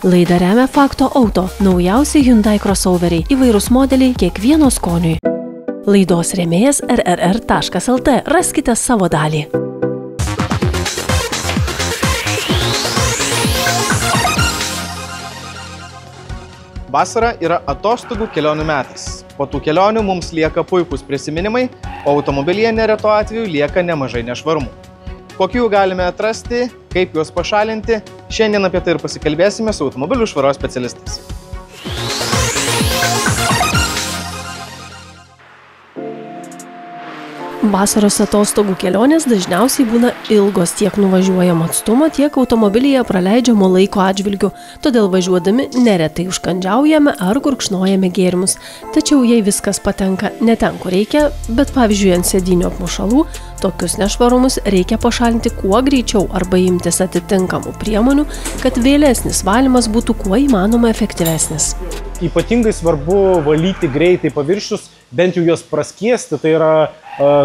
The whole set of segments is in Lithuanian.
Laidą remia Fakto Auto, naujausi Hyundai crossoveriai, įvairūs modeliai kiekvieno skoniui. Laidos rėmėjas rrr.lt. Raskite savo dalį. Vasara yra atostogų kelionių metas. Po tų kelionių mums lieka puikūs prisiminimai, o automobilyje neretu atveju lieka nemažai nešvarumų. Kokių galime atrasti, kaip juos pašalinti, šiandien apie tai ir pasikalbėsime su automobilių švaros specialistais. Vasaros atostogų kelionės dažniausiai būna ilgos tiek nuvažiuojamo atstumo, tiek automobilyje praleidžiamo laiko atžvilgiu, todėl važiuodami neretai užkandžiaujame ar gurkšnojame gėrimus. Tačiau jei viskas patenka ne ten, kur reikia, bet pavyzdžiui ant sėdynių apmušalų, tokius nešvarumus reikia pašalinti kuo greičiau arba imtis atitinkamų priemonių, kad vėlesnis valymas būtų kuo įmanoma efektyvesnis. Ypatingai svarbu valyti greitai paviršius, bent jau juos praskiesti, tai yra,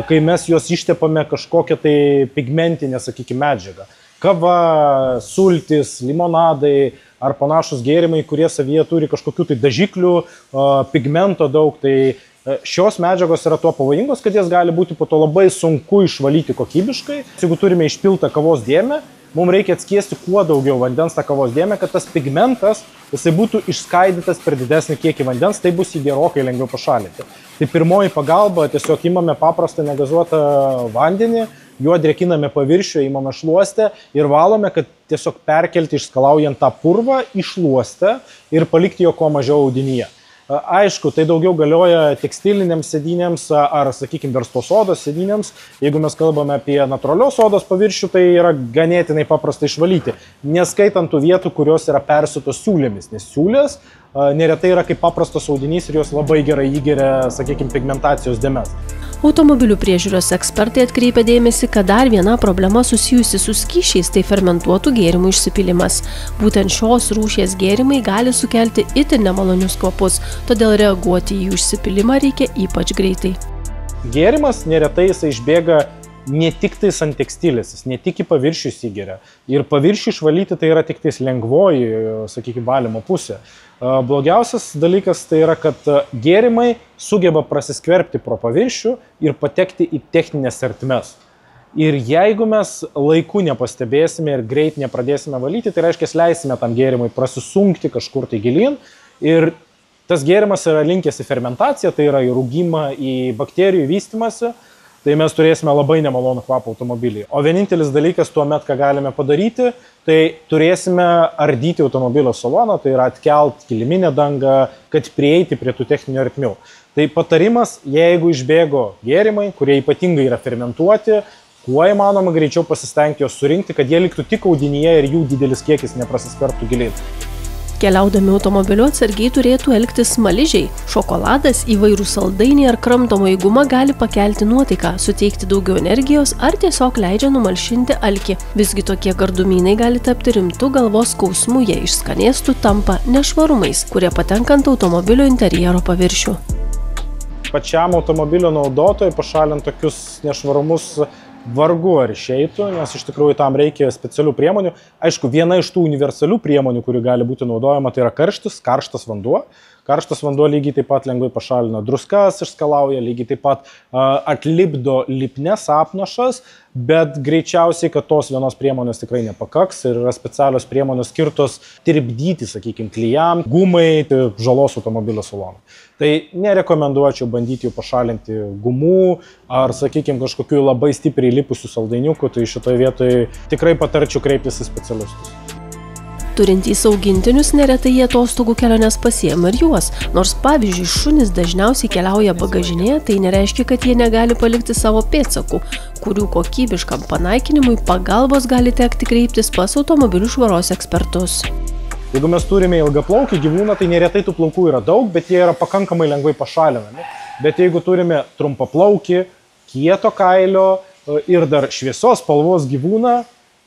kai mes juos ištepame kažkokią tai pigmentinę, sakykime, medžiagą. Kava, sultis, limonadai ar panašus gėrimai, kurie savyje turi kažkokių tai dažiklių, pigmento daug, tai šios medžiagos yra tuo pavojingos, kad jas gali būti po to labai sunku išvalyti kokybiškai. Jeigu turime išpiltą kavos dėmę, mums reikia atskiesti kuo daugiau vandens tą kavos dėmę, kad tas pigmentas jisai būtų išskaidytas per didesnį kiekį vandens, tai bus jį gerokai lengviau pašalinti. Tai pirmoji pagalba, tiesiog imame paprastą negazuotą vandenį, juo drėkiname paviršių, imame šluostę ir valome, kad tiesiog perkelti išskalaujant tą purvą į šluostę ir palikti jo kuo mažiau audinyje. Aišku, tai daugiau galioja tekstiliniams sėdynėms ar, sakykime, verstos odos sėdynėms. Jeigu mes kalbame apie natūralios odos paviršių, tai yra ganėtinai paprasta išvalyti, neskaitant tų vietų, kurios yra persiūtos siūlėmis, nes siūlės neretai yra kaip paprastas audinys ir jos labai gerai įgeria, sakykime, pigmentacijos dėmes. Automobilių priežiūros ekspertai atkreipia dėmesį, kad dar viena problema susijusi su skysčiais, tai fermentuotų gėrimų išsipylimas. Būtent šios rūšies gėrimai gali sukelti itin nemalonius kvapus, todėl reaguoti į jų išsipylimą reikia ypač greitai. Gėrimas neretai jisai išbėga ne tik tais ant tekstilės, jis ne tik į paviršių įsigeria. Ir paviršių išvalyti tai yra tik tais lengvoji, sakykime, valymo pusė. Blogiausias dalykas tai yra, kad gėrimai sugeba prasiskverbti pro paviršių ir patekti į techninės ertmes. Ir jeigu mes laiku nepastebėsime ir greit nepradėsime valyti, tai reiškia, leisime tam gėrimui prasisunkti kažkur tai gilin. Ir tas gėrimas yra linkęs į fermentaciją, tai yra į rūgimą, į bakterijų vystymąsi. Tai mes turėsime labai nemalonų kvapą automobilį. O vienintelis dalykas tuomet, ką galime padaryti, tai turėsime ardyti automobilio saloną, tai yra atkelt kiliminę dangą, kad prieiti prie tų techninių ertmių. Tai patarimas, jeigu išbėgo gėrimai, kurie ypatingai yra fermentuoti, kuo įmanoma greičiau pasistengti juos surinkti, kad jie liktų tik audinyje ir jų didelis kiekis neprasiskverbtų giliai. Keliaudami automobiliu atsargiai turėtų elgtis smaližiai. Šokoladas, įvairūs saldainiai ar kramtomoji guma gali pakelti nuotaiką, suteikti daugiau energijos ar tiesiog leidžia numalšinti alkį. Visgi tokie gardumynai gali tapti rimtu galvos skausmu, jei iš skanėstų tampa nešvarumais, kurie patenka ant automobilio interjero paviršių. Pačiam automobilio naudotojui pašalint tokius nešvarumus vargu ar išeitų, nes iš tikrųjų tam reikia specialių priemonių. Aišku, viena iš tų universalių priemonių, kuri gali būti naudojama, tai yra karštas vanduo. Karštas vanduo lygiai taip pat lengvai pašalina druskas, išskalauja, lygiai taip pat atlipdo lipnes apnašas, bet greičiausiai, kad tos vienos priemonės tikrai nepakaks ir yra specialios priemonės skirtos tirpdyti, sakykime, klijam, gumai, žalos automobilio salonui. Tai nerekomenduočiau bandyti jų pašalinti gumų ar, sakykime, kažkokių labai stipriai lipusių saldainiukų, tai šitoje vietoje tikrai patarčiau kreiptis į specialistus. Turintys augintinius neretai į atostogų keliones pasiema ir juos. Nors, pavyzdžiui, šunys dažniausiai keliauja bagažinėje, tai nereiškia, kad jie negali palikti savo pėdsakų, kurių kokybiškam panaikinimui pagalbos gali tekti kreiptis pas automobilių švaros ekspertus. Jeigu mes turime ilgaplaukį gyvūną, tai neretai tų plaukų yra daug, bet jie yra pakankamai lengvai pašalinami. Bet jeigu turime trumpaplaukį, kieto kailio ir dar šviesos spalvos gyvūną,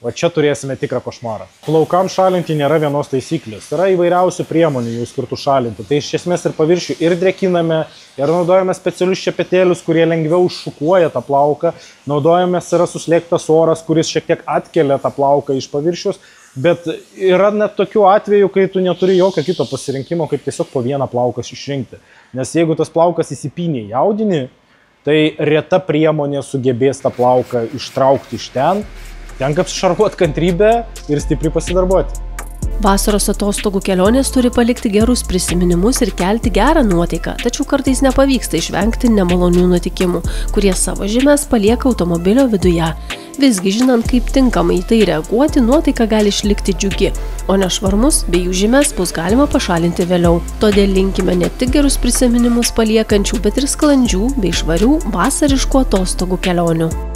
va čia turėsime tikrą košmarą. Plaukam šalinti nėra vienos taisyklės. Yra įvairiausių priemonių jų skirtų šalinti. Tai iš esmės ir paviršių ir drėkiname, ir naudojame specialius šepetėlius, kurie lengviau šukuoja tą plauką. Naudojame yra suslėgtas oras, kuris šiek tiek atkelia tą plauką iš paviršius. Bet yra net tokių atvejų, kai tu neturi jokio kito pasirinkimo, kaip tiesiog po vieną plauką išrinkti. Nes jeigu tas plaukas įsipynė į audinį, tai reta priemonė sugebės tą plauką ištraukti iš ten, tenka apsišarvuoti kantrybę ir stipriai pasidarbuoti. Vasaros atostogų kelionės turi palikti gerus prisiminimus ir kelti gerą nuotaiką, tačiau kartais nepavyksta išvengti nemalonių nutikimų, kurie savo žymes palieka automobilio viduje. Visgi, žinant, kaip tinkamai į tai reaguoti, nuotaika gali išlikti džiugi, o nešvarmus bei jų žymes bus galima pašalinti vėliau. Todėl linkime ne tik gerus prisiminimus paliekančių, bet ir sklandžių bei švarių vasariškų atostogų kelionių.